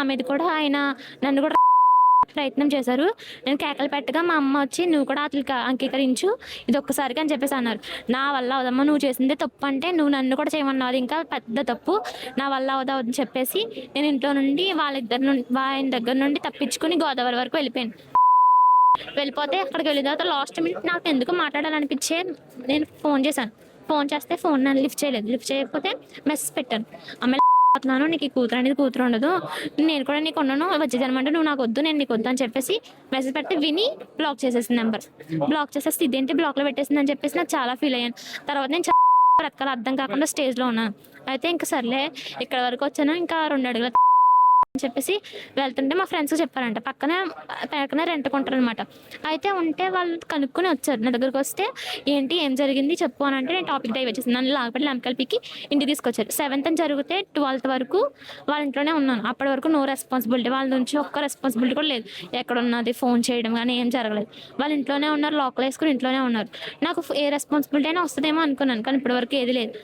నా మీద కూడా ఆయన నన్ను కూడా ప్రయత్నం చేశారు. నేను కేకలు పెట్టగా మా అమ్మ వచ్చి "నువ్వు కూడా అతనికి అంగీకరించు. ఇది ఒక్కసారికి" అని చెప్పేసి అన్నారు. నా వల్ల అవ్వదమ్మా, నువ్వు చేసిందే తప్పు అంటే నువ్వు నన్ను కూడా చేయమన్నావు. అది ఇంకా పెద్ద తప్పు. నా వల్ల అవ్వదు అని చెప్పేసి నేను ఇంట్లో నుండి ఆయన దగ్గర నుండి తప్పించుకొని గోదావరి వరకు వెళ్ళిపోయాను. వెళ్ళిపోతే అక్కడికి వెళ్ళిన తర్వాత లాస్ట్ మినిట్ నాకు ఎందుకో మాట్లాడాలనిపించే నేను ఫోన్ చేశాను. ఫోన్ చేస్తే ఫోన్ నన్ను లిఫ్ట్ చేయలేదు. లిఫ్ట్ చేయకపోతే మెసేజ్ పెట్టాను. పోతున్నాను, నీకు ఈ కూతురు అనేది కూతురు ఉండదు, నేను కూడా నీకు ఉన్నాను, వచ్చే జన్మంటే నువ్వు నాకు వద్దు, నేను నీకు వద్దు అని చెప్పేసి మెసేజ్ పెడితే విని బ్లాక్ చేసేసింది నెంబర్. బ్లాక్ చేసేసి ఇదేంటి బ్లాక్లో పెట్టేసింది అని చెప్పేసి నాకు చాలా ఫీల్ అయ్యాను. తర్వాత నేను రకాల అర్థం కాకుండా స్టేజ్లో ఉన్నాను. అయితే ఇంకా సర్లే ఇక్కడ వరకు వచ్చాను, ఇంకా 2 అడుగుల అని చెప్పేసి వెళ్తుంటే మా ఫ్రెండ్స్ చెప్పారంట పక్కనే రెంట్కుంటారు అనమాట. అయితే ఉంటే వాళ్ళు కనుక్కొని వచ్చారు నా దగ్గరకు. వస్తే ఏంటి ఏం జరిగింది చెప్పు అని అంటే నేను టాపిక్ డైవ్ వచ్చేసి నన్ను లాగపడి లంకల్పికి ఇంటికి తీసుకొచ్చారు. 7th జరిగితే 12th వరకు వాళ్ళ ఇంట్లోనే ఉన్నాను. అప్పటి వరకు నో రెస్పాన్సిబిలిటీ, వాళ్ళ నుంచి ఒక్క రెస్పాన్సిబిలిటీ కూడా లేదు. ఎక్కడ ఉన్నది ఫోన్ చేయడం కానీ ఏం జరగలేదు. వాళ్ళు ఇంట్లోనే ఉన్నారు, లోకల్ వేసుకుని ఇంట్లోనే ఉన్నారు. నాకు ఏ రెస్పాన్సిబిలిటీ అయినా వస్తుందేమో అనుకున్నాను, కానీ ఇప్పటి వరకు ఏది లేదు.